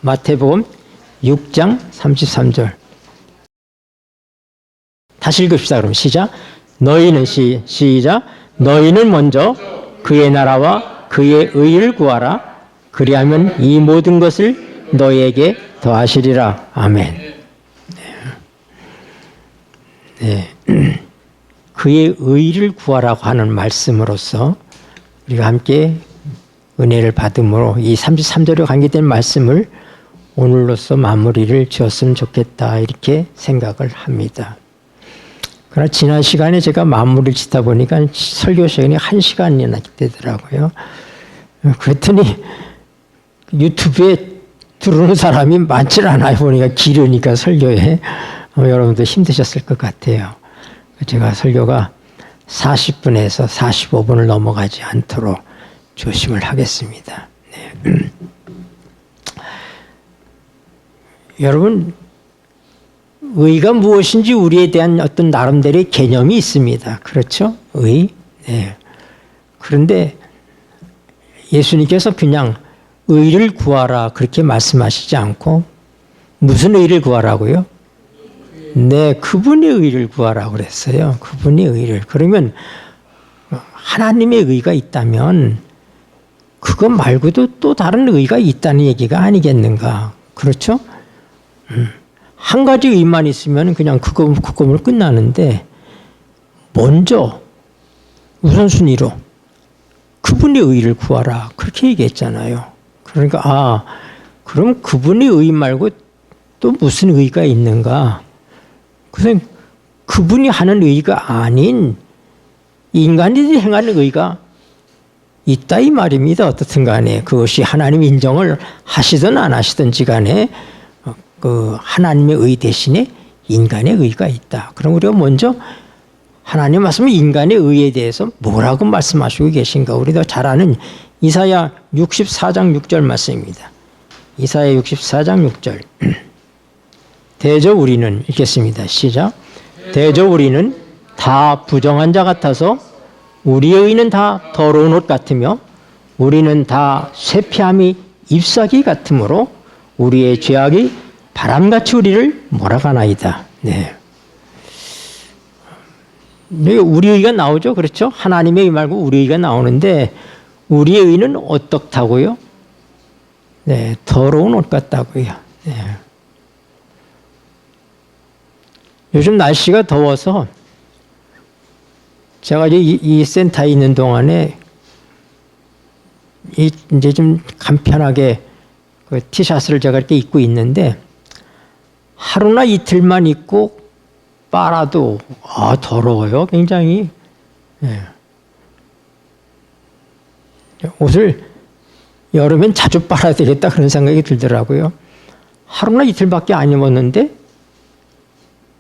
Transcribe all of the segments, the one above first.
마태복음 6장 33절. 다시 읽읍시다. 그럼 시작. 너희는 시작. 너희는 먼저 그의 나라와 그의 의를 구하라. 그리하면 이 모든 것을 너희에게 더하시리라. 아멘. 네. 그의 의를 구하라고 하는 말씀으로서 우리가 함께 은혜를 받음으로 이 33절에 관계된 말씀을 오늘로써 마무리를 지었으면 좋겠다 이렇게 생각을 합니다. 그러나 지난 시간에 제가 마무리를 짓다 보니까 설교 시간이 1시간이나 되더라고요. 그랬더니 유튜브에 들어오는 사람이 많지 않아요. 보니까 길으니까 설교에. 여러분도 힘드셨을 것 같아요. 제가 설교가 40분에서 45분을 넘어가지 않도록 조심을 하겠습니다. 네. 여러분, 의가 무엇인지 우리에 대한 어떤 나름대로의 개념이 있습니다. 그렇죠? 의. 네. 그런데 예수님께서 그냥 의를 구하라 그렇게 말씀하시지 않고 무슨 의를 구하라고요? 네, 그분의 의를 구하라고 그랬어요. 그분의 의를. 그러면 하나님의 의가 있다면 그것 말고도 또 다른 의가 있다는 얘기가 아니겠는가. 그렇죠? 한 가지 의만 있으면 그냥 그거면 끝나는데 먼저 우선순위로 그분의 의를 구하라 그렇게 얘기했잖아요. 그러니까 그럼 그분의 의 말고 또 무슨 의가 있는가? 그래서 그분이 하는 의가 아닌 인간이 행하는 의가 있다 이 말입니다. 어떻든 간에 그것이 하나님 인정을 하시든 안 하시든지 간에 그 하나님의 의 대신에 인간의 의가 있다. 그럼 우리가 먼저 하나님 말씀은 인간의 의에 대해서 뭐라고 말씀하시고 계신가? 우리도 잘 아는 이사야 64장 6절 말씀입니다. 이사야 64장 6절. 대저 우리는 읽겠습니다. 시작. 대저 우리는 다 부정한 자 같아서 우리의 의는 다 더러운 옷 같으며 우리는 다 쇠폐함이 잎사귀 같으므로 우리의 죄악이 바람같이 우리를 몰아가나이다. 네. 우리 의가 나오죠. 그렇죠? 하나님의 의 말고 우리 의가 나오는데 우리의 의는 어떻다고요? 네, 더러운 옷 같다고요. 네. 요즘 날씨가 더워서 제가 이 센터에 있는 동안에 이제 좀 간편하게 그 티셔츠를 제가 이렇게 입고 있는데 하루나 이틀만 입고 빨아도 더러워요. 굉장히. 네. 옷을 여름엔 자주 빨아야 되겠다 그런 생각이 들더라고요. 하루나 이틀밖에 안 입었는데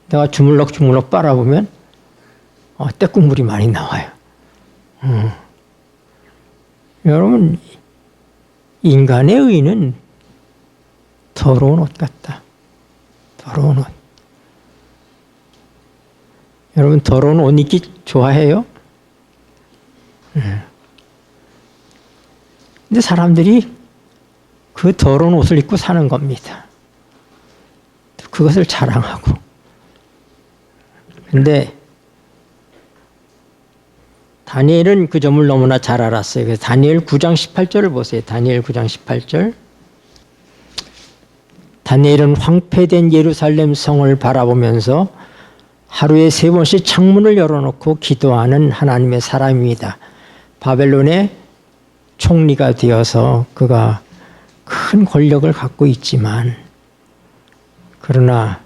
내가 주물럭 빨아보면 때국물이 많이 나와요. 여러분, 인간의 의는 더러운 옷 같다. 더러운 옷. 여러분, 더러운 옷 입기 좋아해요? 근데 사람들이 그 더러운 옷을 입고 사는 겁니다. 그것을 자랑하고. 근데 다니엘은 그 점을 너무나 잘 알았어요. 그래서 다니엘 9장 18절을 보세요. 다니엘 9장 18절. 다니엘은 황폐된 예루살렘 성을 바라보면서 하루에 3번씩 창문을 열어놓고 기도하는 하나님의 사람입니다. 바벨론의 총리가 되어서 그가 큰 권력을 갖고 있지만 그러나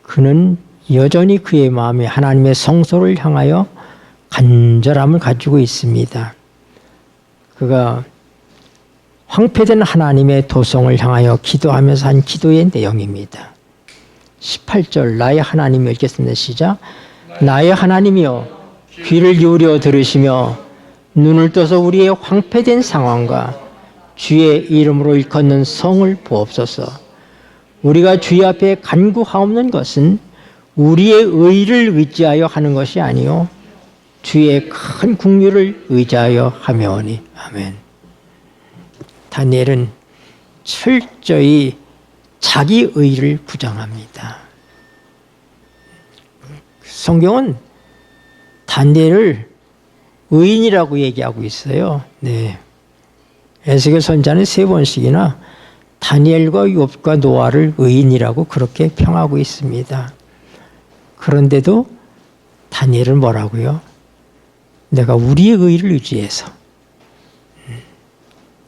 그는 여전히 그의 마음에 하나님의 성소를 향하여 간절함을 가지고 있습니다. 그가 황폐된 하나님의 도성을 향하여 기도하면서 한 기도의 내용입니다. 18절 나의 하나님이여 읽겠습니다. 시작. 나의 하나님이여 귀를 기울여 들으시며 눈을 떠서 우리의 황폐된 상황과 주의 이름으로 일컫는 성을 보옵소서. 우리가 주의 앞에 간구하옵는 것은 우리의 의를 의지하여 하는 것이 아니요 주의 큰 긍휼을 의지하여 하며오니. 아멘. 다니엘은 철저히 자기 의를 부정합니다. 성경은 다니엘을 의인이라고 얘기하고 있어요. 네. 에스겔 선지자는 3번씩이나 다니엘과 욥과 노아를 의인이라고 그렇게 평하고 있습니다. 그런데도 다니엘은 뭐라고요? 내가 우리의 의를 의지해서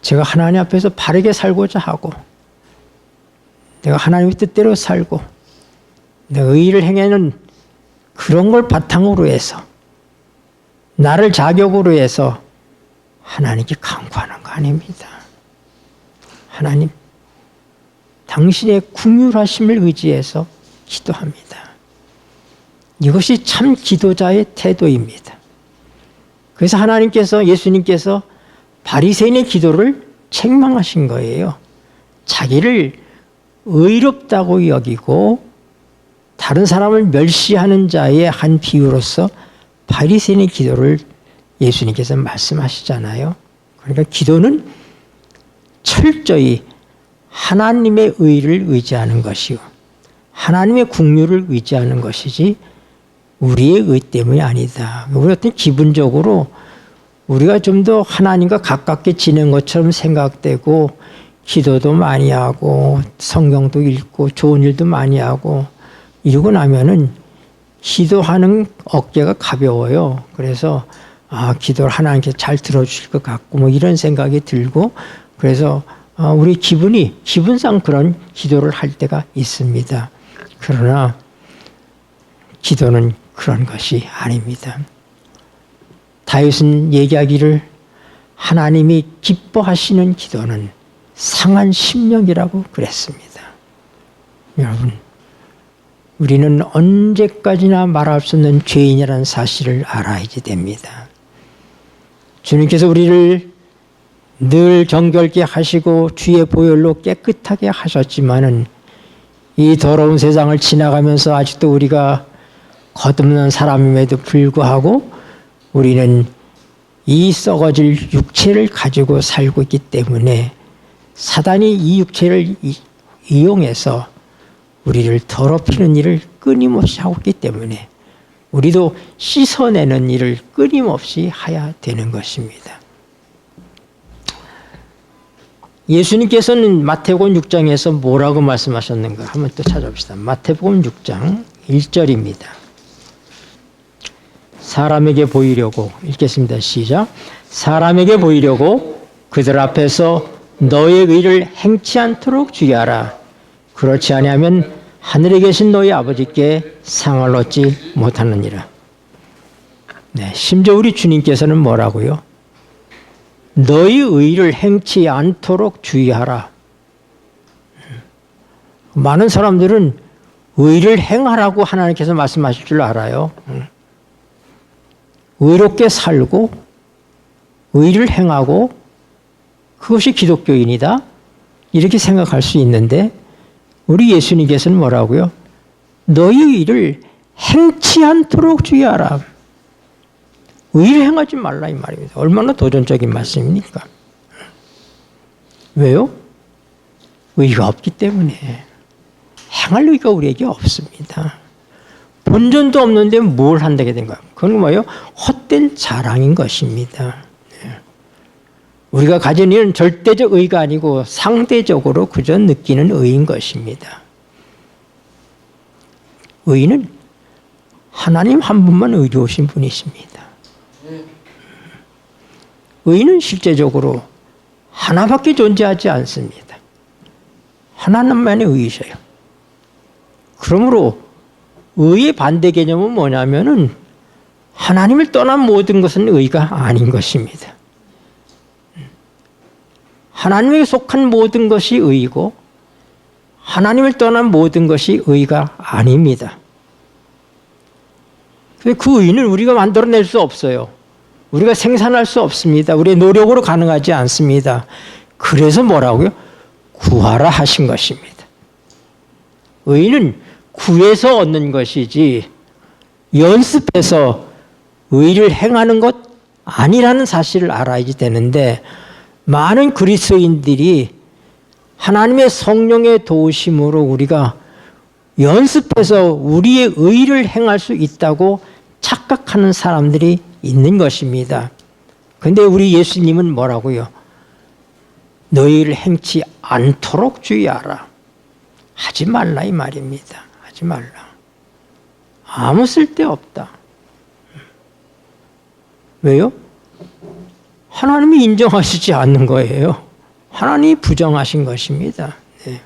제가 하나님 앞에서 바르게 살고자 하고 내가 하나님의 뜻대로 살고 내가 의를 행하는 그런 걸 바탕으로 해서 나를 자격으로 해서 하나님께 간구하는 거 아닙니다. 하나님, 당신의 긍휼하심을 의지해서 기도합니다. 이것이 참 기도자의 태도입니다. 그래서 하나님께서, 예수님께서 바리새인의 기도를 책망하신 거예요. 자기를 의롭다고 여기고 다른 사람을 멸시하는 자의 한 비유로서 바리새인의 기도를 예수님께서 말씀하시잖아요. 그러니까 기도는 철저히 하나님의 의를 의지하는 것이요, 하나님의 긍휼을 의지하는 것이지 우리의 의 때문이 아니다. 우리 어떤 기분적으로 우리가 좀 더 하나님과 가깝게 지낸 것처럼 생각되고 기도도 많이 하고 성경도 읽고 좋은 일도 많이 하고 이러고 나면은 기도하는 어깨가 가벼워요. 그래서 기도를 하나님께서 잘 들어주실 것 같고 뭐 이런 생각이 들고 그래서 우리 기분상 그런 기도를 할 때가 있습니다. 그러나 기도는 그런 것이 아닙니다. 다윗은 얘기하기를 하나님이 기뻐하시는 기도는 상한 심령이라고 그랬습니다. 여러분, 우리는 언제까지나 말할 수 없는 죄인이라는 사실을 알아야지 됩니다. 주님께서 우리를 늘 정결케 하시고 주의 보혈로 깨끗하게 하셨지만은 이 더러운 세상을 지나가면서 아직도 우리가 거듭난 사람임에도 불구하고 우리는 이 썩어질 육체를 가지고 살고 있기 때문에 사단이 이 육체를 이용해서 우리를 더럽히는 일을 끊임없이 하고 있기 때문에 우리도 씻어내는 일을 끊임없이 해야 되는 것입니다. 예수님께서는 마태복음 6장에서 뭐라고 말씀하셨는가 한번 또 찾아봅시다. 마태복음 6장 1절입니다. 사람에게 보이려고 읽겠습니다. 시작. 사람에게 보이려고 그들 앞에서 너의 의를 행치 않도록 주의하라. 그렇지 아니하면 하늘에 계신 너희 아버지께 상을 얻지 못하느니라. 네, 심지어 우리 주님께서는 뭐라고요? 너희 의를 행치 않도록 주의하라. 많은 사람들은 의를 행하라고 하나님께서 말씀하실 줄 알아요. 의롭게 살고 의를 행하고 그것이 기독교인이다 이렇게 생각할 수 있는데 우리 예수님께서는 뭐라고요? 너희 의를 행치 않도록 주의하라. 의를 행하지 말라 이 말입니다. 얼마나 도전적인 말씀입니까? 왜요? 의가 없기 때문에. 행할 의가 우리에게 없습니다. 본전도 없는데 뭘 한다게 된가? 그건 뭐예요? 헛된 자랑인 것입니다. 우리가 가진 이는 절대적 의가 아니고 상대적으로 그저 느끼는 의인 것입니다. 의는 하나님 한 분만 의로우신 분이십니다. 의는 실제적으로 하나밖에 존재하지 않습니다. 하나님만의 의이셔요. 그러므로 의의 반대 개념은 뭐냐면은 하나님을 떠난 모든 것은 의가 아닌 것입니다. 하나님에게 속한 모든 것이 의이고 하나님을 떠난 모든 것이 의가 아닙니다. 그 의는 우리가 만들어낼 수 없어요. 우리가 생산할 수 없습니다. 우리의 노력으로 가능하지 않습니다. 그래서 뭐라고요? 구하라 하신 것입니다. 의는 구해서 얻는 것이지 연습해서 의를 행하는 것 아니라는 사실을 알아야지 되는데 많은 그리스도인들이 하나님의 성령의 도우심으로 우리가 연습해서 우리의 의를 행할 수 있다고 착각하는 사람들이 있는 것입니다. 그런데 우리 예수님은 뭐라고요? 너희를 행치 않도록 주의하라. 하지 말라 이 말입니다. 하지 말라. 아무 쓸데없다. 왜요? 하나님이 인정하시지 않는 거예요. 하나님이 부정하신 것입니다. 네.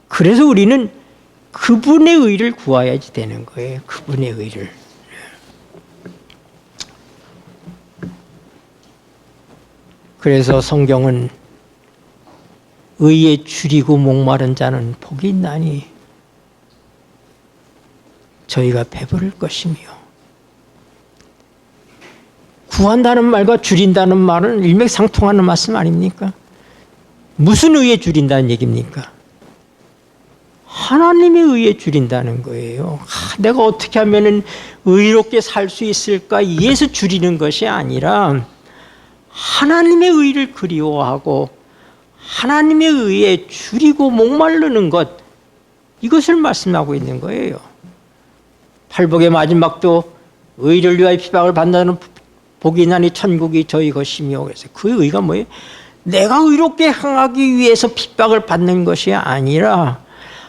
그래서 우리는 그분의 의를 구해야지 되는 거예요. 그분의 의를. 그래서 성경은 의에 줄이고 목마른 자는 복이 있나니 저희가 배부를 것이며, 구한다는 말과 줄인다는 말은 일맥상통하는 말씀 아닙니까? 무슨 의에 줄인다는 얘기입니까? 하나님의 의에 줄인다는 거예요. 내가 어떻게 하면 의롭게 살 수 있을까? 이에서 줄이는 것이 아니라 하나님의 의를 그리워하고 하나님의 의에 줄이고 목마르는 것, 이것을 말씀하고 있는 거예요. 팔복의 마지막도 의를 위하여 핍박을 받는 복이 나니 천국이 저희 것이며, 그래서 그 의가 뭐예요? 내가 의롭게 행하기 위해서 핍박을 받는 것이 아니라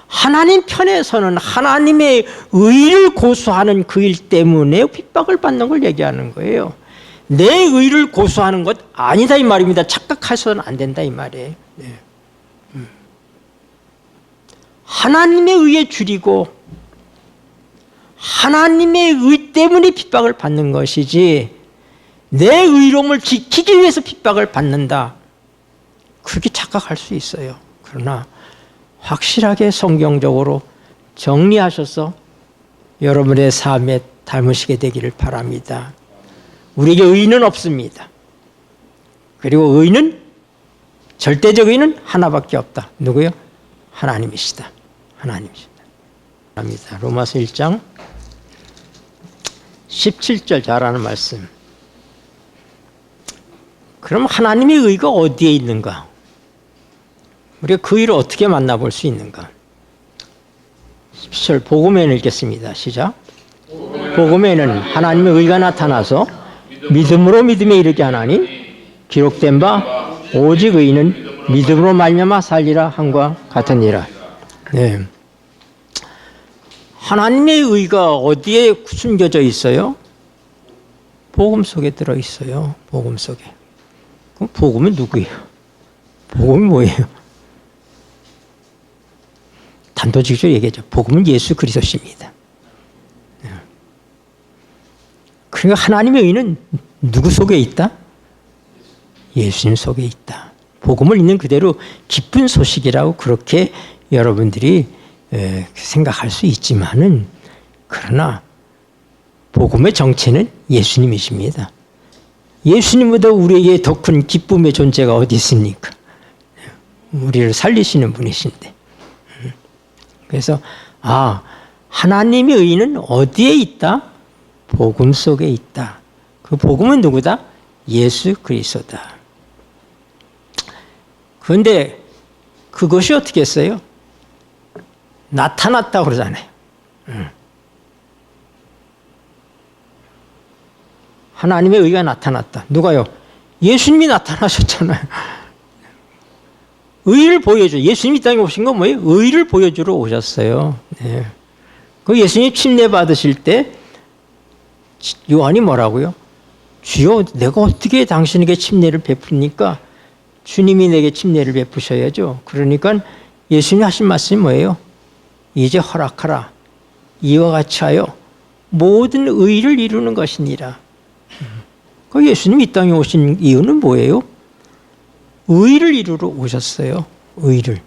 하나님 편에서는 하나님의 의를 고수하는 그 일 때문에 핍박을 받는 걸 얘기하는 거예요. 내 의를 고수하는 것 아니다 이 말입니다. 착각해서는 안 된다 이 말이에요. 네. 하나님의 의에 줄이고 하나님의 의 때문에 핍박을 받는 것이지 내 의로움을 지키기 위해서 핍박을 받는다, 그렇게 착각할 수 있어요. 그러나 확실하게 성경적으로 정리하셔서 여러분의 삶에 닮으시게 되기를 바랍니다. 우리에게 의는 없습니다. 그리고 의는, 절대적 의는 하나밖에 없다. 누구요? 하나님이시다. 하나님이시다. 합니다. 로마서 1장 17절 잘 아는 말씀. 그럼 하나님의 의가 어디에 있는가? 우리가 그 의를 어떻게 만나볼 수 있는가? 17절 복음에는 읽겠습니다. 시작. 복음에는 하나님의 의가 나타나서 믿음으로 믿음에 이르게 하나니 기록된 바 오직 의인은 믿음으로 말미암아 살리라 함과 같으니라. 네. 하나님의 의가 어디에 숨겨져 있어요? 복음 속에 들어 있어요. 복음 속에. 그럼 복음은 누구예요? 복음이 뭐예요? 단도직입적으로 얘기하죠. 복음은 예수 그리스도십니다. 그러니까 하나님의 의는 누구 속에 있다? 예수님 속에 있다. 복음을 있는 그대로 기쁜 소식이라고 그렇게 여러분들이 생각할 수 있지만은, 그러나 복음의 정체는 예수님이십니다. 예수님보다 우리에게 더 큰 기쁨의 존재가 어디 있습니까? 우리를 살리시는 분이신데. 그래서 하나님의 의는 어디에 있다? 복음 속에 있다. 그 복음은 누구다? 예수 그리스도다. 그런데 그것이 어떻게 했어요? 나타났다고 그러잖아요. 하나님의 의가 나타났다. 누가요? 예수님이 나타나셨잖아요. 의를 보여줘. 예수님이 이 땅에 오신 건 뭐예요? 의를 보여주러 오셨어요. 네. 그 예수님 침례 받으실 때 요한이 뭐라고요? 주여, 내가 어떻게 당신에게 침례를 베풉니까? 주님이 내게 침례를 베푸셔야죠. 그러니까 예수님이 하신 말씀이 뭐예요? 이제 허락하라. 이와 같이 하여 모든 의를 이루는 것이니라. 그 예수님이 이 땅에 오신 이유는 뭐예요? 의를 이루러 오셨어요. 의를.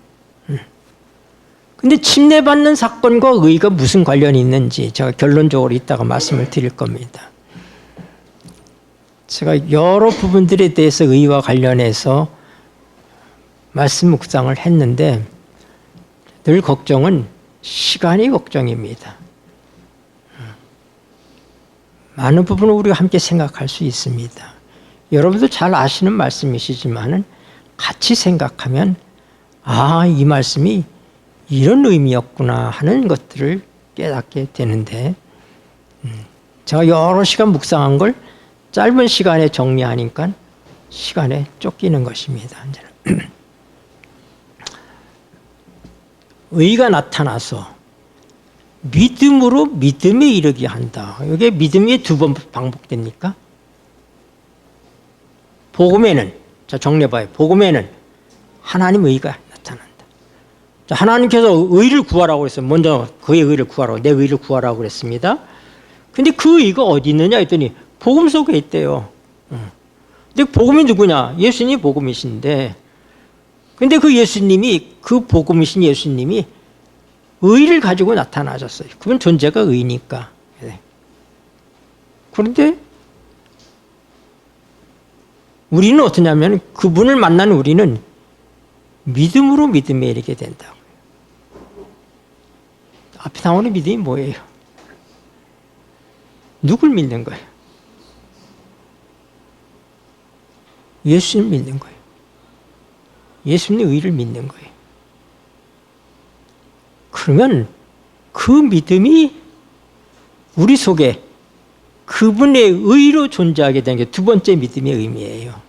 근데 침례받는 사건과 의가 무슨 관련이 있는지 제가 결론적으로 이따가 말씀을 드릴 겁니다. 제가 여러 부분들에 대해서 의와 관련해서 말씀 묵상을 했는데 늘 걱정은 시간이 걱정입니다. 많은 부분을 우리가 함께 생각할 수 있습니다. 여러분도 잘 아시는 말씀이시지만은 같이 생각하면 아, 이 말씀이 이런 의미였구나 하는 것들을 깨닫게 되는데 제가 여러 시간 묵상한 걸 짧은 시간에 정리하니까 시간에 쫓기는 것입니다. 의가 나타나서 믿음으로 믿음에 이르게 한다. 이게 믿음이 두 번 반복됩니까? 복음에는, 자 정리해봐요. 복음에는 하나님 의가 나타난다. 자, 하나님께서 의를 구하라고 그랬어요. 먼저 그의 의를 구하라고, 내 의를 구하라고 그랬습니다. 근데 그 의가 어디 있느냐 했더니 복음 속에 있대요. 근데 복음이 누구냐? 예수님이 복음이신데, 근데 그 예수님이, 그 복음이신 예수님이 의를 가지고 나타나셨어요. 그건 존재가 의니까. 그런데 우리는 어떠냐면 그분을 만난 우리는 믿음으로 믿음에 이르게 된다고요. 앞에 나오는 믿음이 뭐예요? 누굴 믿는 거예요? 예수님 믿는 거예요. 예수님의 의를 믿는 거예요. 그러면 그 믿음이 우리 속에 그분의 의로 존재하게 되는 게 두 번째 믿음의 의미예요.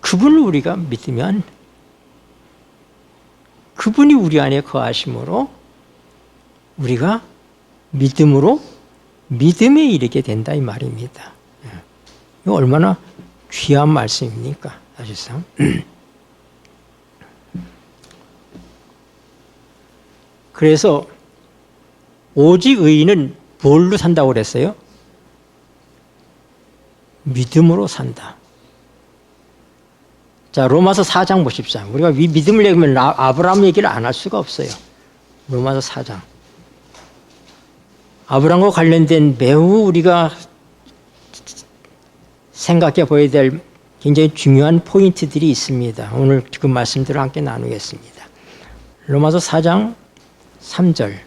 그분을 우리가 믿으면 그분이 우리 안에 거하심으로 우리가 믿음으로 믿음에 이르게 된다 이 말입니다. 이거 얼마나 귀한 말씀입니까? 사실상. 그래서 오직 의인은 뭘로 산다고 그랬어요? 믿음으로 산다. 자, 로마서 4장 보십시오. 우리가 믿음을 얘기하면 아브라함 얘기를 안 할 수가 없어요. 로마서 4장. 아브라함과 관련된 매우 우리가 생각해 보아야 될 굉장히 중요한 포인트들이 있습니다. 오늘 그 말씀들을 함께 나누겠습니다. 로마서 4장 3절.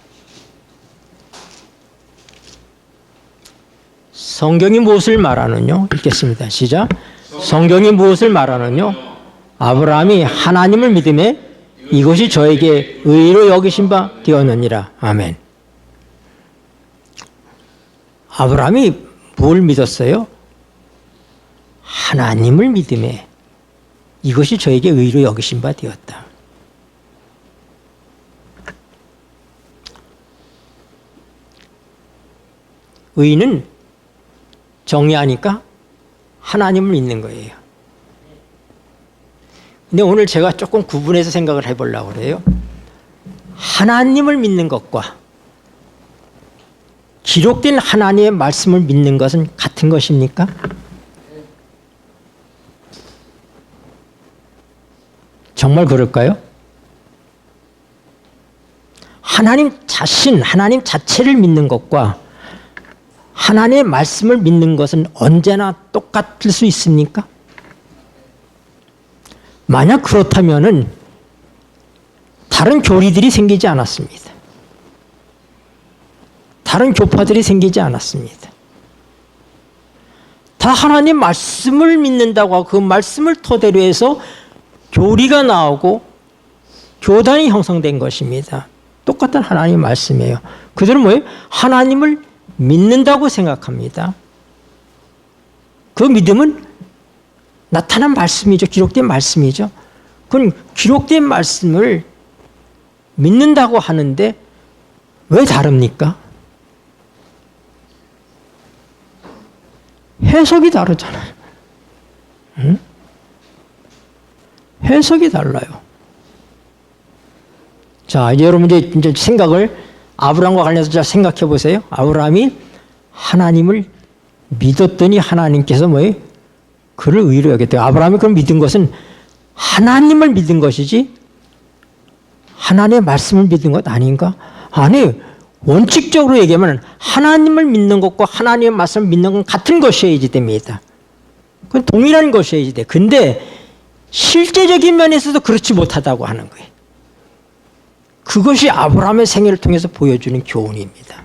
성경이 무엇을 말하느뇨? 읽겠습니다. 시작. 성경이 무엇을 말하느뇨? 아브라함이 하나님을 믿음에 이것이 저에게 의로 여기신 바 되었느니라. 아멘. 아브라함이 뭘 믿었어요? 하나님을 믿음에 이것이 저에게 의로 여기신 바 되었다. 의는 정리하니까 하나님을 믿는 거예요. 근데 오늘 제가 조금 구분해서 생각을 해보려고 그래요. 하나님을 믿는 것과 기록된 하나님의 말씀을 믿는 것은 같은 것입니까? 정말 그럴까요? 하나님 자신, 하나님 자체를 믿는 것과 하나님의 말씀을 믿는 것은 언제나 똑같을 수 있습니까? 만약 그렇다면은 다른 교리들이 생기지 않았습니다. 다른 교파들이 생기지 않았습니다. 다 하나님 말씀을 믿는다고 하고 그 말씀을 토대로 해서 교리가 나오고 교단이 형성된 것입니다. 똑같은 하나님 말씀이에요. 그들은 뭐예요? 하나님을 믿는다고 생각합니다. 그 믿음은 나타난 말씀이죠. 기록된 말씀이죠. 그건 기록된 말씀을 믿는다고 하는데 왜 다릅니까? 해석이 다르잖아요. 응? 해석이 달라요. 자, 이제 여러분 이제 생각을 아브라함과 관련해서 잘 생각해 보세요. 아브라함이 하나님을 믿었더니 하나님께서 뭐예요? 그를 의로 여겼대요. 아브라함이 그럼 믿은 것은 하나님을 믿은 것이지 하나님의 말씀을 믿은 것 아닌가? 아니, 원칙적으로 얘기하면 하나님을 믿는 것과 하나님의 말씀을 믿는 건 같은 것이어야지 됩니다. 그건 동일한 것이어야지 돼. 근데 실제적인 면에서도 그렇지 못하다고 하는 거예요. 그것이 아브라함의 생애를 통해서 보여주는 교훈입니다.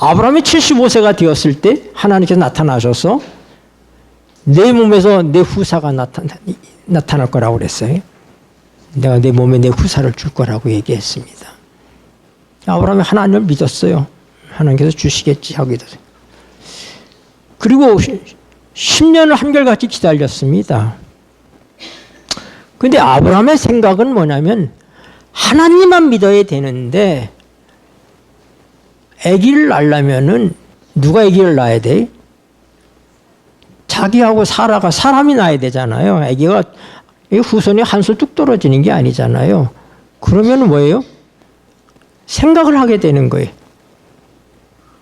아브라함이 75세가 되었을 때 하나님께서 나타나셔서 내 몸에서 내 후사가 나타날 거라고 그랬어요. 내가 내 몸에 내 후사를 줄 거라고 얘기했습니다. 아브라함이 하나님을 믿었어요. 하나님께서 주시겠지 하고 믿었어요. 그리고 10년을 한결같이 기다렸습니다. 근데 아브라함의 생각은 뭐냐면 하나님만 믿어야 되는데 아기를 낳으려면은 누가 아기를 낳아야 돼? 자기하고 사라가 사람이 낳아야 되잖아요. 아기가 후손이 한술 뚝 떨어지는 게 아니잖아요. 그러면 뭐예요? 생각을 하게 되는 거예요.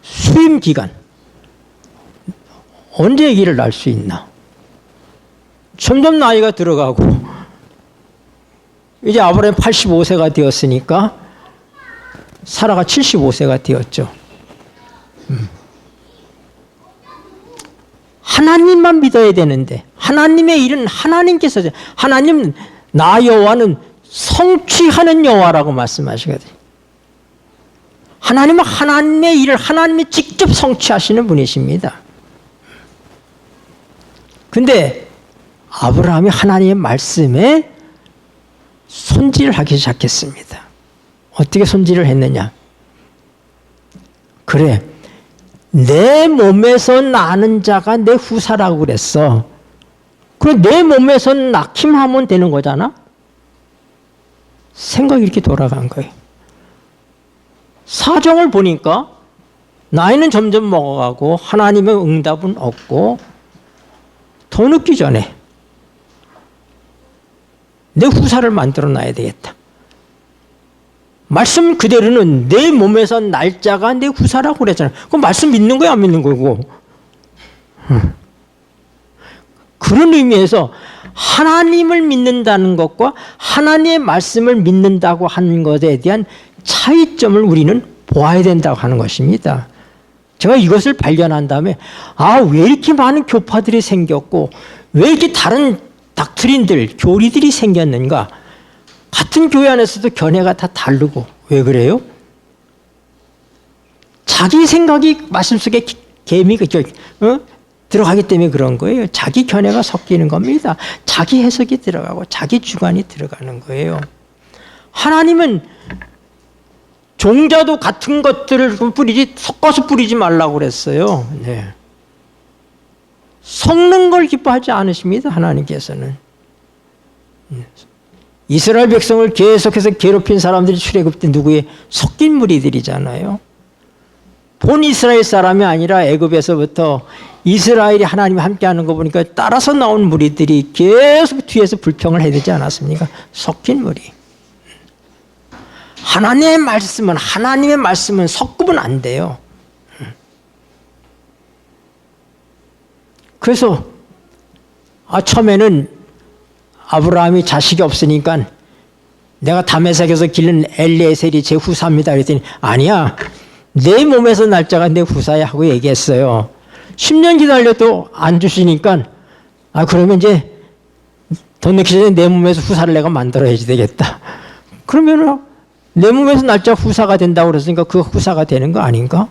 수임 기간. 언제 아기를 낳을 수 있나? 점점 나이가 들어가고 이제 아브라함이 85세가 되었으니까 사라가 75세가 되었죠. 하나님만 믿어야 되는데 하나님의 일은 하나님께서 하나님 나 여호와는 성취하는 여호와라고 말씀하시거든요. 하나님은 하나님의 일을 하나님이 직접 성취하시는 분이십니다. 근데 아브라함이 하나님의 말씀에 손질을 하기 시작했습니다. 어떻게 손질을 했느냐? 그래, 내 몸에서 나는 자가 내 후사라고 그랬어. 그래, 내 몸에서 낳기만 하면 되는 거잖아? 생각이 이렇게 돌아간 거예요. 사정을 보니까 나이는 점점 먹어가고 하나님의 응답은 없고 더 늦기 전에 내 후사를 만들어 놔야 되겠다. 말씀 그대로는 내 몸에서 날짜가 내 후사라고 그랬잖아요. 그럼 말씀 믿는 거야, 안 믿는 거고? 그런 의미에서 하나님을 믿는다는 것과 하나님의 말씀을 믿는다고 하는 것에 대한 차이점을 우리는 보아야 된다고 하는 것입니다. 제가 이것을 발견한 다음에 왜 이렇게 많은 교파들이 생겼고 왜 이렇게 다른 닥트린들, 교리들이 생겼는가? 같은 교회 안에서도 견해가 다 다르고 왜 그래요? 자기 생각이 말씀 속에 들어가기 때문에 그런 거예요. 자기 견해가 섞이는 겁니다. 자기 해석이 들어가고 자기 주관이 들어가는 거예요. 하나님은 종자도 같은 것들을 섞어서 뿌리지 말라고 그랬어요. 네. 섞는 걸 기뻐하지 않으십니다. 하나님께서는. 이스라엘 백성을 계속해서 괴롭힌 사람들이 출애굽 때 누구의 섞인 무리들이잖아요. 본 이스라엘 사람이 아니라 애굽에서부터 이스라엘이 하나님과 함께하는 거 보니까 따라서 나온 무리들이 계속 뒤에서 불평을 해야 되지 않았습니까? 섞인 무리. 하나님의 말씀은 섞으면 안 돼요. 그래서 처음에는 아브라함이 자식이 없으니까 내가 다메섹에서 기른 엘리에셀이 제 후사입니다. 그랬더니 아니야. 내 몸에서 날짜가 내 후사야 하고 얘기했어요. 10년 기다려도 안 주시니까 그러면 이제 돈 넣기 전에 내 몸에서 후사를 내가 만들어야지 되겠다. 그러면 내 몸에서 날짜 후사가 된다고 그랬으니까 그 후사가 되는 거 아닌가?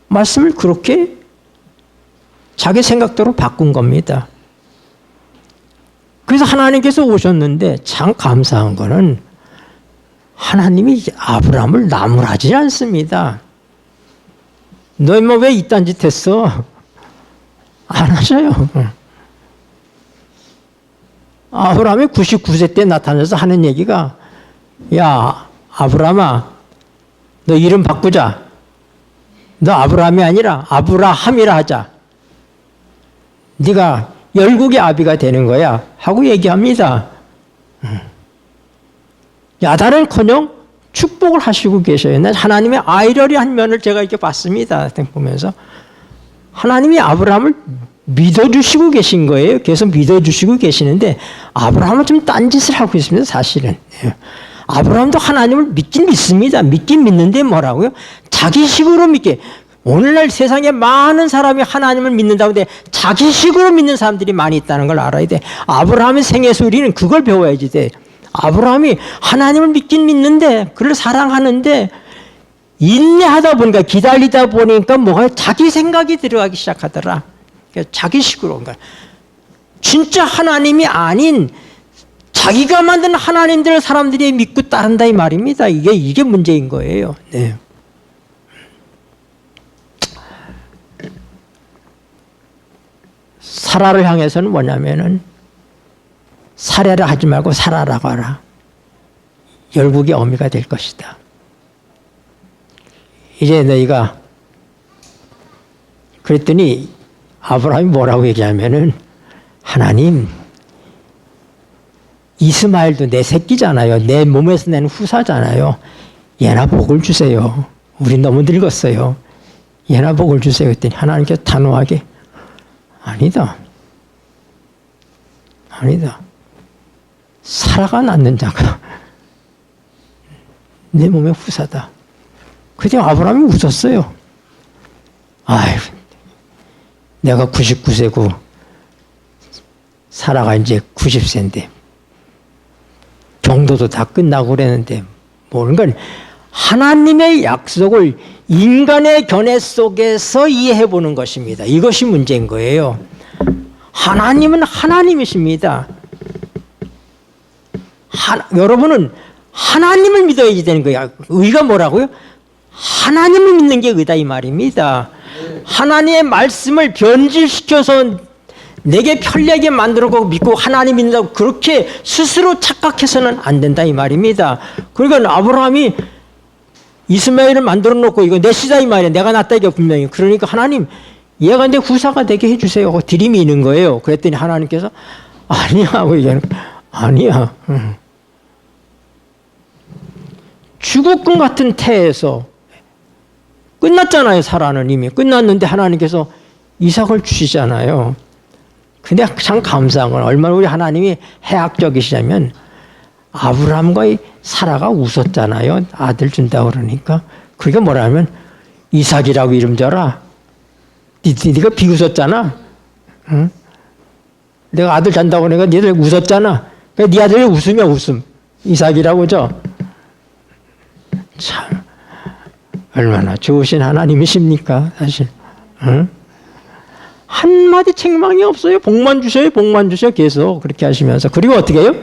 말씀을 그렇게 자기 생각대로 바꾼 겁니다. 그래서 하나님께서 오셨는데 참 감사한 거는 하나님이 아브라함을 나무라지 않습니다. 너 인마 왜 이딴 짓 했어? 안 하셔요. 아브라함이 99세 때 나타나서 하는 얘기가 야 아브라함아 너 이름 바꾸자. 너 아브라함이 아니라 아브라함이라 하자. 네가 열국의 아비가 되는 거야 하고 얘기합니다. 야단은커녕 축복을 하시고 계셔요. 하나님의 아이러리한 면을 제가 이렇게 봤습니다. 보면서 하나님이 아브라함을 믿어주시고 계신 거예요. 계속 믿어주시고 계시는데 아브라함은 좀 딴짓을 하고 있습니다. 사실은. 아브라함도 하나님을 믿긴 믿습니다. 믿긴 믿는데 뭐라고요? 자기식으로 믿게. 오늘날 세상에 많은 사람이 하나님을 믿는다고 하는데 자기식으로 믿는 사람들이 많이 있다는 걸 알아야 돼. 아브라함의 생애에서 우리는 그걸 배워야지 돼. 아브라함이 하나님을 믿긴 믿는데 그를 사랑하는데 인내하다 보니까, 기다리다 보니까 뭐가 자기 생각이 들어가기 시작하더라. 그러니까 자기식으로. 그러니까 진짜 하나님이 아닌 자기가 만든 하나님들을 사람들이 믿고 따른다 이 말입니다. 이게 문제인 거예요. 네. 사라를 향해서는 뭐냐면은 살해를 하지 말고 살아라고 하라. 열국의 어미가 될 것이다. 이제 너희가 그랬더니 아브라함이 뭐라고 얘기하면은 하나님 이스마엘도 내 새끼잖아요. 내 몸에서 낸 후사잖아요. 얘나 복을 주세요. 우린 너무 늙었어요. 얘나 복을 주세요. 했더니 하나님께서 단호하게 아니다. 사라가 낳는 자가 내 몸의 후사다. 그때 아브라함이 웃었어요. 아유, 내가 99세고 사라가 이제 90세인데 경도도 다 끝나고 그랬는데 모르는 건 하나님의 약속을 인간의 견해 속에서 이해해 보는 것입니다. 이것이 문제인 거예요. 하나님은 하나님이십니다. 여러분은 하나님을 믿어야지 되는 거예요. 의가 뭐라고요? 하나님을 믿는 게 의다 이 말입니다. 하나님의 말씀을 변질시켜서 내게 편리하게 만들고 믿고 하나님 믿는다고 그렇게 스스로 착각해서는 안 된다 이 말입니다. 그러니까 아브라함이 이스마엘을 만들어 놓고 이거 내 씨다 이 말이야. 내가 낳았다 이게 분명히. 그러니까 하나님 얘가 내 후사가 되게 해주세요 하고 들이미 있는 거예요. 그랬더니 하나님께서 아니야 하고 얘기하는 아니야. 죽었군 같은 태에서 끝났잖아요. 사라는 이미 끝났는데 하나님께서 이삭을 주시잖아요. 근데 참 감사한 건 얼마나 우리 하나님이 해악적이시냐면 아브라함과 사라가 웃었잖아요. 아들 준다고 그러니까. 그게 뭐라면 이삭이라고 이름 줘라. 네가 비웃었잖아. 응? 내가 아들 잔다고 그러니까 니들 웃었잖아. 그러니까 네 아들이 웃으면 웃음. 이삭이라고 줘. 참 얼마나 좋으신 하나님이십니까 사실. 응? 한마디 책망이 없어요. 복만 주셔요. 복만 주셔 계속 그렇게 하시면서. 그리고 어떻게 해요?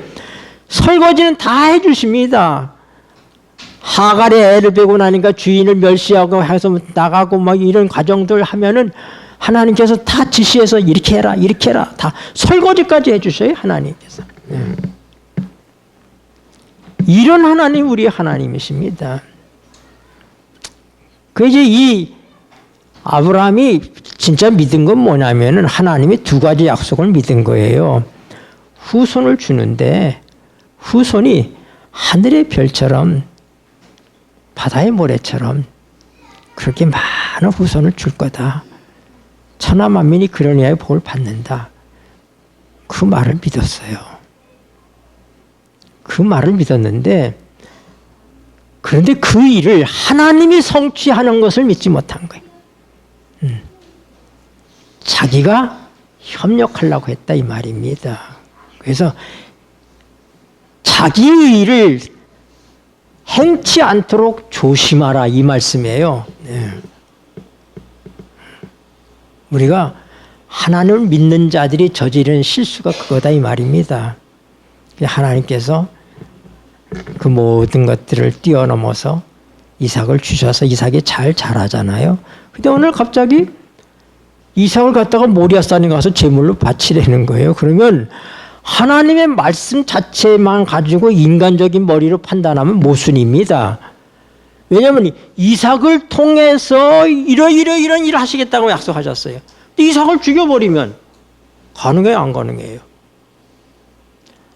설거지는 다 해주십니다. 하갈의 애를 빼고 나니까 주인을 멸시하고 해서 나가고 막 이런 과정들 하면은 하나님께서 다 지시해서 이렇게 해라 이렇게 해라 다 설거지까지 해주셔요. 하나님께서. 이런 하나님 우리 하나님이십니다. 그 이제 이 아브라함이 진짜 믿은 건 뭐냐면은 하나님이 두 가지 약속을 믿은 거예요. 후손을 주는데 후손이 하늘의 별처럼 바다의 모래처럼 그렇게 많은 후손을 줄 거다. 천하 만민이 그러니하여 복을 받는다. 그 말을 믿었어요. 그 말을 믿었는데 그런데 그 일을 하나님이 성취하는 것을 믿지 못한 거예요. 자기가 협력하려고 했다 이 말입니다. 그래서 자기 일을 행치 않도록 조심하라 이 말씀이에요. 네. 우리가 하나님을 믿는 자들이 저지르는 실수가 그거다 이 말입니다. 하나님께서 그 모든 것들을 뛰어넘어서 이삭을 주셔서 이삭이 잘 자라잖아요. 근데 오늘 갑자기 이삭을 갖다가 모리아산에 가서 제물로 바치려는 거예요. 그러면 하나님의 말씀 자체만 가지고 인간적인 머리로 판단하면 모순입니다. 왜냐하면 이삭을 통해서 이런 일을 하시겠다고 약속하셨어요. 근데 이삭을 죽여버리면 가능해요, 안 가능해요?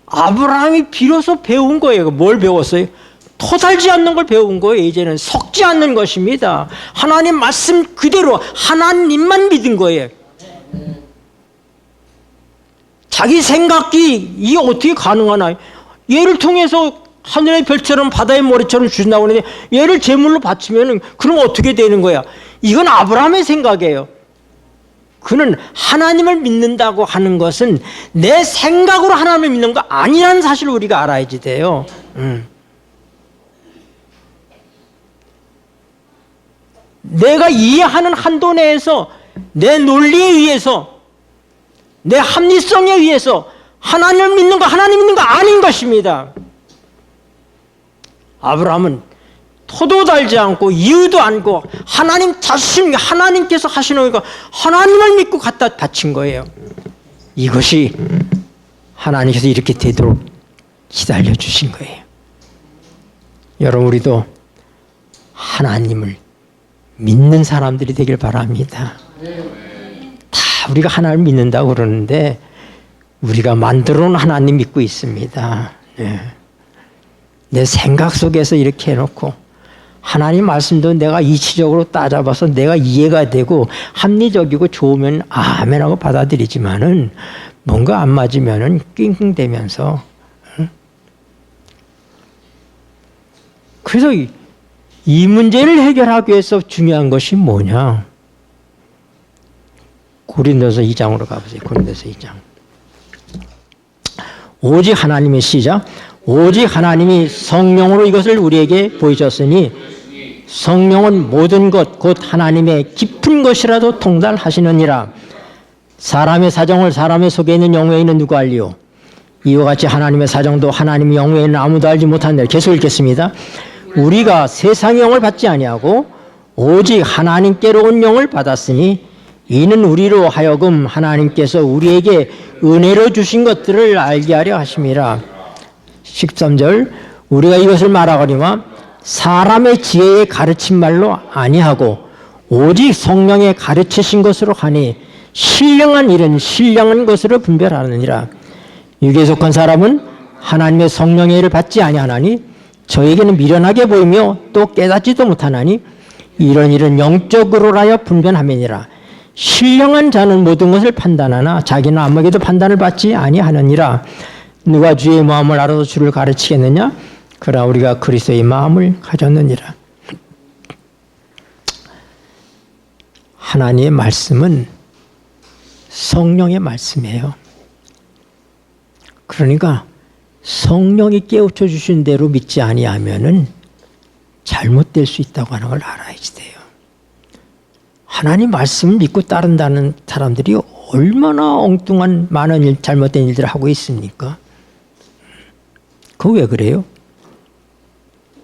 아브라함이 비로소 배운 거예요. 뭘 배웠어요? 토달지 않는 걸 배운 거예요. 이제는 섞지 않는 것입니다. 하나님 말씀 그대로 하나님만 믿은 거예요. 자기 생각이 이게 어떻게 가능하나? 얘를 통해서 하늘의 별처럼 바다의 모래처럼 주신다고 하는데 얘를 제물로 바치면 그럼 어떻게 되는 거야? 이건 아브라함의 생각이에요. 그는 하나님을 믿는다고 하는 것은 내 생각으로 하나님을 믿는 거 아니라는 사실을 우리가 알아야지 돼요. 내가 이해하는 한도 내에서 내 논리에 의해서 내 합리성에 의해서 하나님을 믿는 거 하나님 믿는 거 아닌 것입니다. 아브라함은 토도 달지 않고 이유도 않고 하나님 자신 하나님께서 하시는 거니까 하나님을 믿고 갖다 바친 거예요. 이것이 하나님께서 이렇게 되도록 기다려 주신 거예요. 여러분 우리도 하나님을 믿는 사람들이 되길 바랍니다. 다 우리가 하나님을 믿는다고 그러는데 우리가 만들어 놓은 하나님 믿고 있습니다. 네. 내 생각 속에서 이렇게 해놓고 하나님 말씀도 내가 이치적으로 따져봐서 내가 이해가 되고 합리적이고 좋으면 아멘하고 받아들이지만은 뭔가 안 맞으면은 낑낑대면서 그래서 이 문제를 해결하기 위해서 중요한 것이 뭐냐? 고린도서 2장으로 가보세요. 고린도서 2장. 오직 하나님의 시작. 오직 하나님이 성령으로 이것을 우리에게 보이셨으니 성령은 모든 것 곧 하나님의 깊은 것이라도 통달하시느니라. 사람의 사정을 사람의 속에 있는 영혼에 있는 누가 알리요? 이와 같이 하나님의 사정도 하나님의 영혼에 있는 아무도 알지 못한다. 계속 읽겠습니다. 우리가 세상의 영을 받지 아니하고 오직 하나님께로 온 영을 받았으니 이는 우리로 하여금 하나님께서 우리에게 은혜로 주신 것들을 알게 하려 하심이라. 13절 우리가 이것을 말하거니와 사람의 지혜에 가르친 말로 아니하고 오직 성령의 가르치신 것으로 하니 신령한 일은 신령한 것으로 분별하느니라. 육에 속한 사람은 하나님의 성령의 일을 받지 아니하나니 저에게는 미련하게 보이며 또 깨닫지도 못하나니 이런 일은 영적으로라야 분별함이니라. 신령한 자는 모든 것을 판단하나 자기는 아무에게도 판단을 받지 아니하느니라. 누가 주의 마음을 알아서 주를 가르치겠느냐? 그러나 우리가 그리스도의 마음을 가졌느니라. 하나님의 말씀은 성령의 말씀이에요. 그러니까 성령이 깨우쳐 주신 대로 믿지 아니하면은 잘못될 수 있다고 하는 걸 알아야지 돼요. 하나님 말씀을 믿고 따른다는 사람들이 얼마나 엉뚱한 많은 일, 잘못된 일들을 하고 있습니까? 그거 왜 그래요?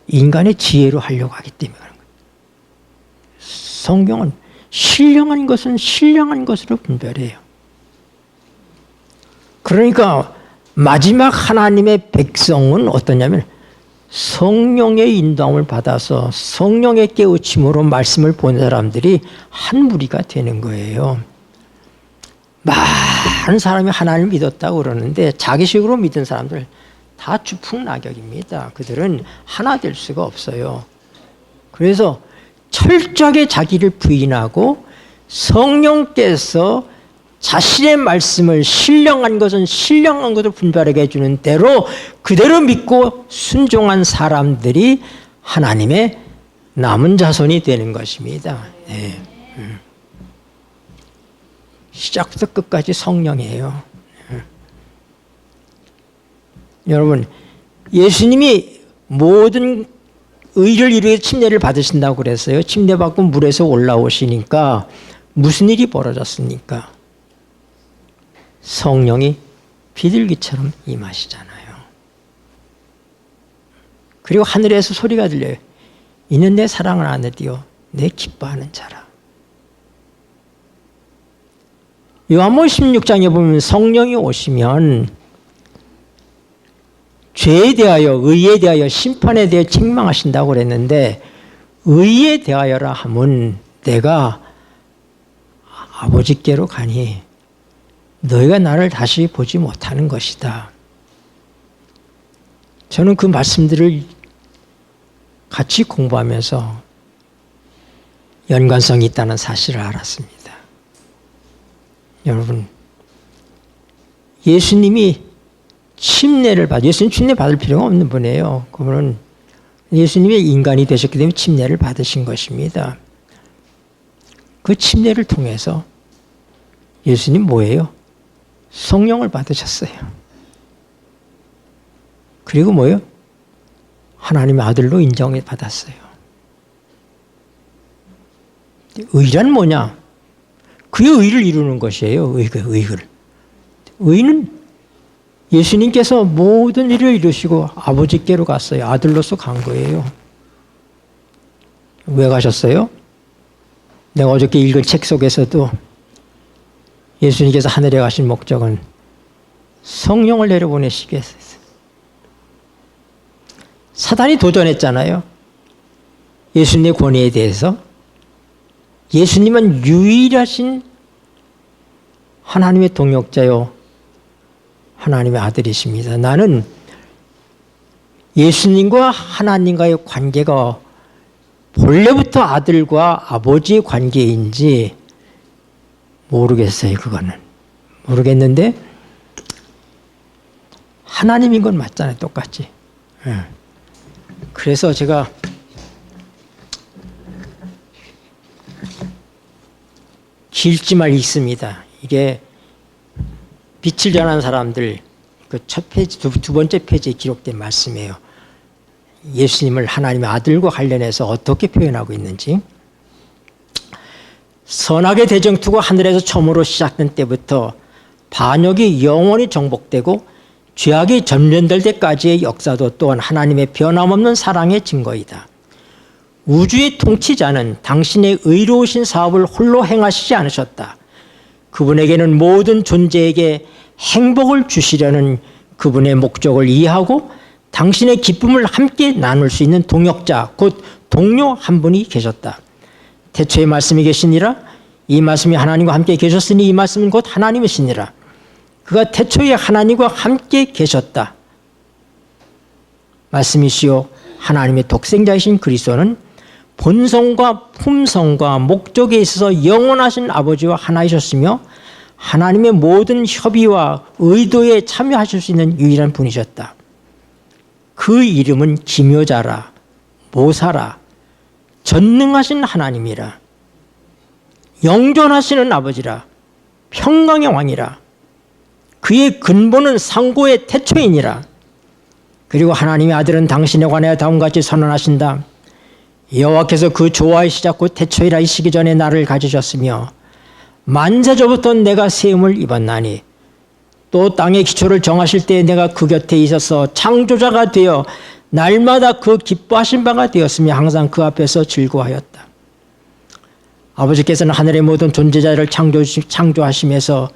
인간의 지혜로 하려고 하기 때문에 그런 거예요. 성경은 신령한 것은 신령한 것으로 분별해요. 그러니까 마지막 하나님의 백성은 어떠냐면 성령의 인도함을 받아서 성령의 깨우침으로 말씀을 본 사람들이 한 무리가 되는 거예요. 많은 사람이 하나님을 믿었다고 그러는데 자기식으로 믿은 사람들 다 주풍낙역입니다. 그들은 하나 될 수가 없어요. 그래서 철저하게 자기를 부인하고 성령께서 자신의 말씀을 신령한 것은 신령한 것을 분별하게 해주는 대로 그대로 믿고 순종한 사람들이 하나님의 남은 자손이 되는 것입니다. 네. 시작부터 끝까지 성령이에요. 여러분, 예수님이 모든 의를 이루기 위해 침례를 받으신다고 그랬어요. 침례 받고 물에서 올라오시니까 무슨 일이 벌어졌습니까? 성령이 비둘기처럼 임하시잖아요. 그리고 하늘에서 소리가 들려요. 이는 내 사랑하는 아들이요 내 기뻐하는 자라. 요한복음 16장에 보면 성령이 오시면 죄에 대하여, 의에 대하여, 심판에 대해 책망하신다고 그랬는데 의에 대하여라 하면 내가 아버지께로 가니 너희가 나를 다시 보지 못하는 것이다. 저는 그 말씀들을 같이 공부하면서 연관성이 있다는 사실을 알았습니다. 여러분, 예수님이 예수님 침례 받을 필요가 없는 분이에요. 그분은 예수님이 인간이 되셨기 때문에 침례를 받으신 것입니다. 그 침례를 통해서 예수님 뭐예요? 성령을 받으셨어요. 그리고 뭐예요? 하나님의 아들로 인정을 받았어요. 의란 뭐냐? 그의 의를 이루는 것이에요. 의를. 의는 예수님께서 모든 일을 이루시고 아버지께로 갔어요. 아들로서 간 거예요. 왜 가셨어요? 내가 어저께 읽은 책 속에서도 예수님께서 하늘에 가신 목적은 성령을 내려보내시기 위해서. 사단이 도전했잖아요. 예수님의 권위에 대해서. 예수님은 유일하신 하나님의 동역자요, 하나님의 아들이십니다. 나는 예수님과 하나님과의 관계가 본래부터 아들과 아버지의 관계인지 모르겠어요. 그거는 모르겠는데 하나님인 건 맞잖아요. 똑같이. 그래서 제가 길지만 읽습니다. 이게 빛을 전한 사람들 그 첫 페이지 두 번째 페이지에 기록된 말씀이에요. 예수님을 하나님의 아들과 관련해서 어떻게 표현하고 있는지. 선악의 대쟁투가 하늘에서 처음으로 시작된 때부터 반역이 영원히 정복되고 죄악이 전면될 때까지의 역사도 또한 하나님의 변함없는 사랑의 증거이다. 우주의 통치자는 당신의 의로우신 사업을 홀로 행하시지 않으셨다. 그분에게는 모든 존재에게 행복을 주시려는 그분의 목적을 이해하고 당신의 기쁨을 함께 나눌 수 있는 동역자, 곧 동료 한 분이 계셨다. 태초에 말씀이 계시니라. 이 말씀이 하나님과 함께 계셨으니 이 말씀은 곧 하나님이시니라. 그가 태초에 하나님과 함께 계셨다. 말씀이시요 하나님의 독생자이신 그리스도는 본성과 품성과 목적에 있어서 영원하신 아버지와 하나이셨으며 하나님의 모든 협의와 의도에 참여하실 수 있는 유일한 분이셨다. 그 이름은 기묘자라, 모사라, 전능하신 하나님이라, 영존하시는 아버지라, 평강의 왕이라, 그의 근본은 상고의 태초이니라. 그리고 하나님의 아들은 당신에 관하여 다음과 같이 선언하신다. 여호와께서 그 조화의 시작 곧 태초이라 이시기 전에 나를 가지셨으며 만세전부터 내가 세움을 입었나니 또 땅의 기초를 정하실 때에 내가 그 곁에 있어서 창조자가 되어 날마다 그 기뻐하신 바가 되었으며 항상 그 앞에서 즐거워하였다. 아버지께서는 하늘의 모든 존재자를 창조하시면서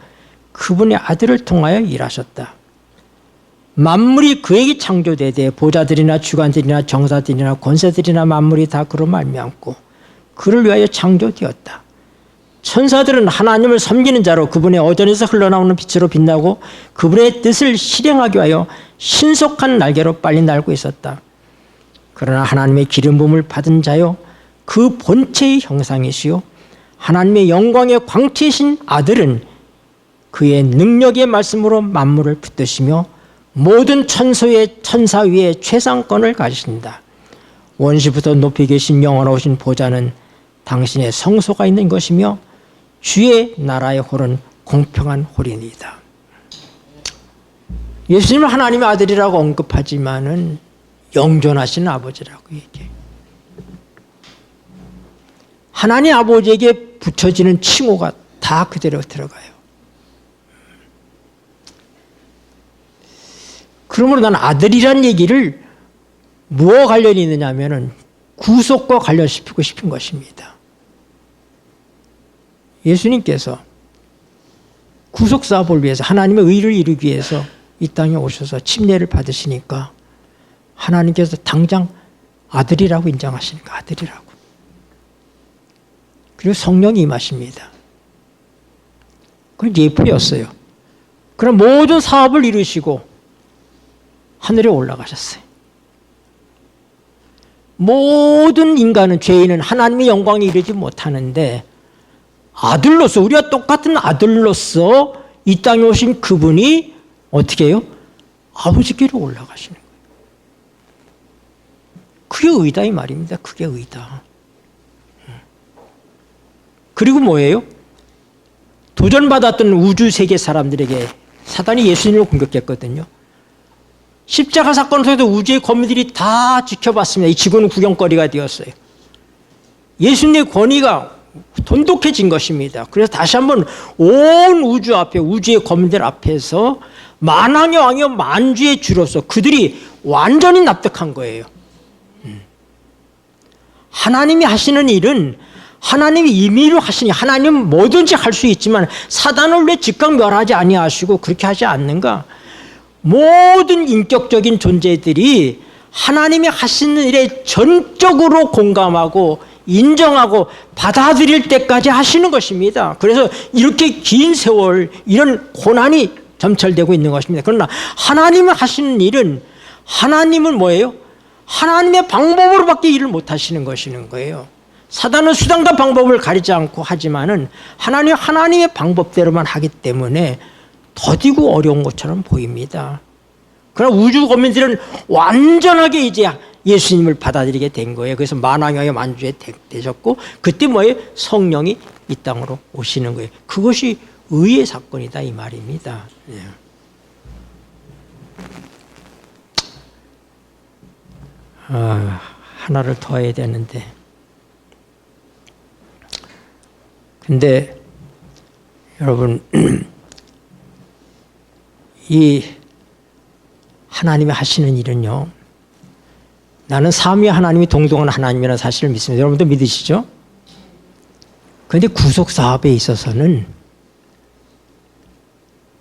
그분의 아들을 통하여 일하셨다. 만물이 그에게 창조되되 보좌들이나 주관들이나 정사들이나 권세들이나 만물이 다 그로 말미암고 그를 위하여 창조되었다. 천사들은 하나님을 섬기는 자로 그분의 어전에서 흘러나오는 빛으로 빛나고 그분의 뜻을 실행하기 위하여 신속한 날개로 빨리 날고 있었다. 그러나 하나님의 기름 부음을 받은 자요 그 본체의 형상이시요 하나님의 영광의 광채이신 아들은 그의 능력의 말씀으로 만물을 붙드시며 모든 천사 위에 최상권을 가지신다. 원시부터 높이 계신 영원하신 보좌는 당신의 성소가 있는 것이며 주의 나라의 홀은 공평한 홀이니이다. 예수님은 하나님의 아들이라고 언급하지만은 영존하신 아버지라고 얘기해요. 하나님 아버지에게 붙여지는 칭호가 다 그대로 들어가요. 그러므로 나는 아들이란 얘기를 무엇과 관련이 있느냐 하면은 구속과 관련시키고 싶은 것입니다. 예수님께서 구속사업을 위해서 하나님의 의를 이루기 위해서 이 땅에 오셔서 침례를 받으시니까 하나님께서 당장 아들이라고 인정하시니까 아들이라고. 그리고 성령이 임하십니다. 그건 예표였어요. 그럼 모든 사업을 이루시고 하늘에 올라가셨어요. 모든 인간은, 죄인은 하나님의 영광에 이르지 못하는데 아들로서, 우리가 똑같은 아들로서 이 땅에 오신 그분이 어떻게 해요? 아버지께로 올라가시는 거예요. 그게 의다 이 말입니다. 그게 의다. 그리고 뭐예요? 도전받았던 우주 세계 사람들에게 사단이 예수님을 공격했거든요. 십자가 사건을 통해서 우주의 거민들이 다 지켜봤습니다. 이 지구는 구경거리가 되었어요. 예수님의 권위가 돈독해진 것입니다. 그래서 다시 한번 온 우주 앞에, 우주의 거민들 앞에서 만왕의 왕이요 만주의 주로서 그들이 완전히 납득한 거예요. 하나님이 하시는 일은 하나님이 임의로 하시니, 하나님은 뭐든지 할 수 있지만 사단을 왜 즉각 멸하지 아니하시고 그렇게 하지 않는가? 모든 인격적인 존재들이 하나님이 하시는 일에 전적으로 공감하고 인정하고 받아들일 때까지 하시는 것입니다. 그래서 이렇게 긴 세월 이런 고난이 점철되고 있는 것입니다. 그러나 하나님이 하시는 일은, 하나님은 뭐예요? 하나님의 방법으로밖에 일을 못 하시는 것이는 거예요. 사단은 수단과 방법을 가리지 않고 하지만은 하나님의 방법대로만 하기 때문에 더디고 어려운 것처럼 보입니다. 그러나 우주 거민들은 완전하게 이제 예수님을 받아들이게 된 거예요. 그래서 만왕의 만주에 되셨고, 그때 뭐예요? 성령이 이 땅으로 오시는 거예요. 그것이 의의 사건이다 이 말입니다. 하나를 더 해야 되는데, 근데 여러분, 이 하나님이 하시는 일은요, 나는 삼위 하나님이 동등한 하나님이라는 사실을 믿습니다. 여러분도 믿으시죠? 그런데 구속 사업에 있어서는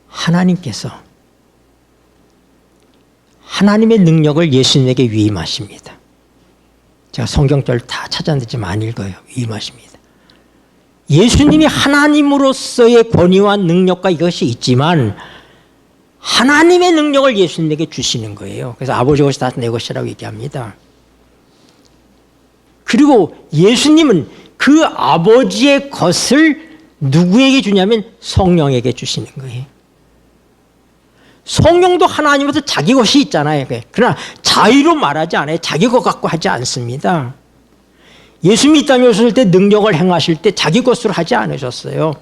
하나님께서 하나님의 능력을 예수님에게 위임하십니다. 제가 성경절 다 찾아냈지만 안 읽어요. 위임하십니다. 예수님이 하나님으로서의 권위와 능력과 이것이 있지만 하나님의 능력을 예수님에게 주시는 거예요. 그래서 아버지 것이 다 내 것이라고 얘기합니다. 그리고 예수님은 그 아버지의 것을 누구에게 주냐면 성령에게 주시는 거예요. 성령도 하나님으로서 자기 것이 있잖아요. 그러나 자의로 말하지 않아요. 자기 것 갖고 하지 않습니다. 예수님이 이 땅에 오셨을 때 능력을 행하실 때 자기 것으로 하지 않으셨어요.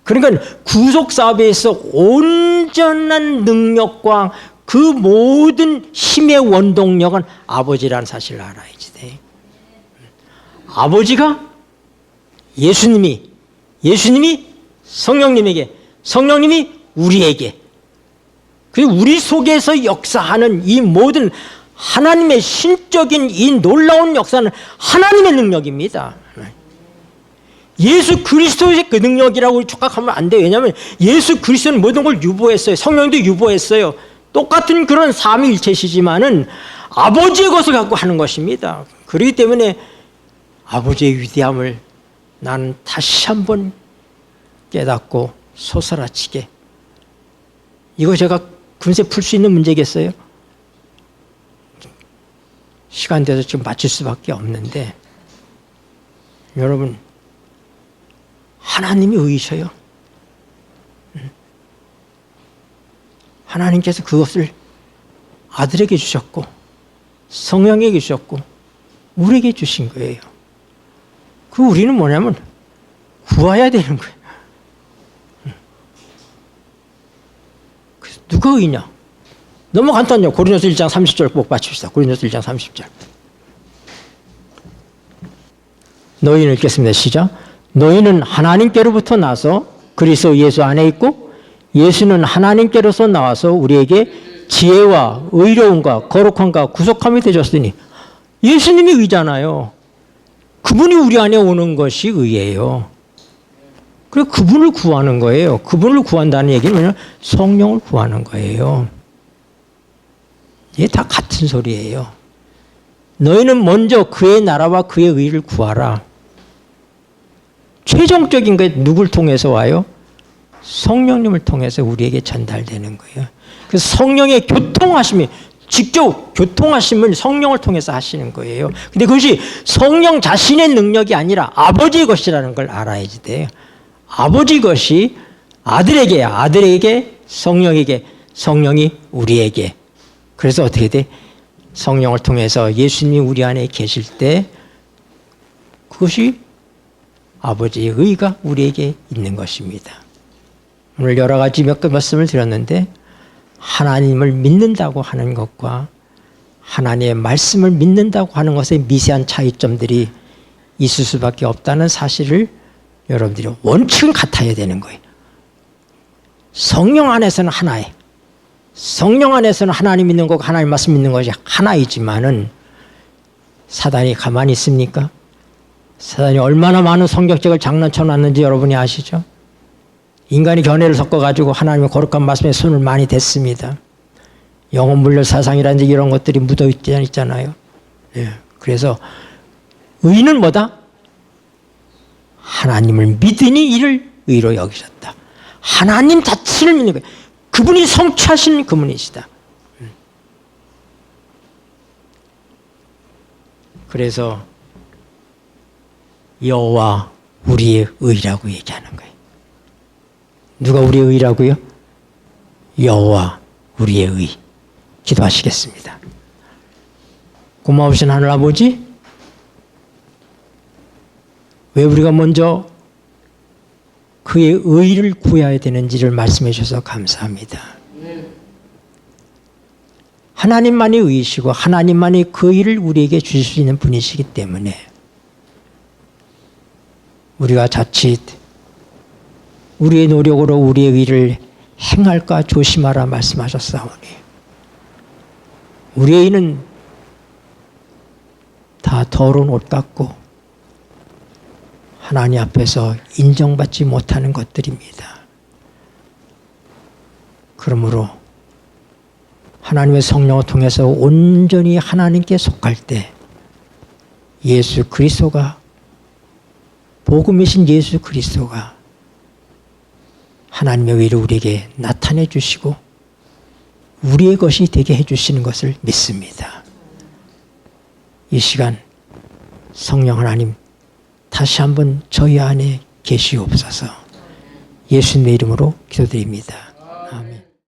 그러니까 구속사업에서 온전한 능력과 그 모든 힘의 원동력은 아버지라는 사실을 알아야지 돼. 아버지가 예수님이 성령님에게, 성령님이 우리에게, 그리고 우리 속에서 역사하는 이 모든 하나님의 신적인 이 놀라운 역사는 하나님의 능력입니다. 예수 그리스도의 그 능력이라고 착각하면 안 돼요. 왜냐하면 예수 그리스도는 모든 걸 유보했어요. 성령도 유보했어요. 똑같은 그런 삼위일체시지만은 아버지의 것을 갖고 하는 것입니다. 그렇기 때문에 아버지의 위대함을 나는 다시 한번 깨닫고 솟아라치게, 이거 제가 금세 풀 수 있는 문제겠어요? 시간 돼서 지금 맞출 수밖에 없는데, 여러분, 하나님이 의이셔요. 하나님께서 그것을 아들에게 주셨고 성령에게 주셨고 우리에게 주신 거예요. 그 우리는 뭐냐면 구해야 되는 거예요. 누가 의냐? 너무 간단해요. 고린도서 1장 30절 꼭 맞춥시다. 고린도서 1장 30절. 너희는 읽겠습니다. 시작. 너희는 하나님께로부터 나서 그리스도 예수 안에 있고 예수는 하나님께로서 나와서 우리에게 지혜와 의로움과 거룩함과 구속함이 되셨으니, 예수님이 의잖아요. 그분이 우리 안에 오는 것이 의예요. 그래서 그분을 구하는 거예요. 그분을 구한다는 얘기는 뭐냐면 성령을 구하는 거예요. 이게 다 같은 소리예요. 너희는 먼저 그의 나라와 그의 의를 구하라. 최종적인 게 누굴 통해서 와요? 성령님을 통해서 우리에게 전달되는 거예요. 그래서 성령의 교통하심이, 직접 교통하심을 성령을 통해서 하시는 거예요. 근데 그것이 성령 자신의 능력이 아니라 아버지의 것이라는 걸 알아야지 돼요. 아버지 것이 아들에게, 아들에게, 성령에게, 성령이 우리에게. 그래서 어떻게 돼? 성령을 통해서 예수님이 우리 안에 계실 때 그것이 아버지의 의가 우리에게 있는 것입니다. 오늘 여러 가지 몇 가지 말씀을 드렸는데, 하나님을 믿는다고 하는 것과 하나님의 말씀을 믿는다고 하는 것의 미세한 차이점들이 있을 수밖에 없다는 사실을 여러분들이 원칙은 같아야 되는 거예요. 성령 안에서는 하나예요. 성령 안에서는 하나님 믿는 거고 하나님 말씀 믿는 것이 하나이지만은 사단이 가만히 있습니까? 사단이 얼마나 많은 성경책을 장난쳐 놨는지 여러분이 아시죠? 인간이 견해를 섞어가지고 하나님의 거룩한 말씀에 손을 많이 댔습니다. 영혼 물려 사상이라든지 이런 것들이 묻어 있잖아요. 예. 그래서 의는 뭐다? 하나님을 믿으니 이를 의로 여기셨다. 하나님 자체를 믿는 거예요. 그분이 성취하신 그분이시다. 그래서 여호와 우리의 의라고 얘기하는 거예요. 누가 우리의 의라고요? 여호와 우리의 의. 기도하시겠습니다. 고마우신 하늘아버지, 왜 우리가 먼저 그의 의를 구해야 되는지를 말씀해 주셔서 감사합니다. 하나님만이 의이시고 하나님만이 그 의를 우리에게 주실 수 있는 분이시기 때문에 우리가 자칫 우리의 노력으로 우리의 의를 행할까 조심하라 말씀하셨사오니 우리의 의는 다 더러운 옷 같고 하나님 앞에서 인정받지 못하는 것들입니다. 그러므로 하나님의 성령을 통해서 온전히 하나님께 속할 때 예수 그리스도가 복음이신 예수 그리스도가 하나님의 의를 우리에게 나타내 주시고 우리의 것이 되게 해 주시는 것을 믿습니다. 이 시간 성령 하나님 다시 한번 저희 안에 계시옵소서. 예수님의 이름으로 기도드립니다.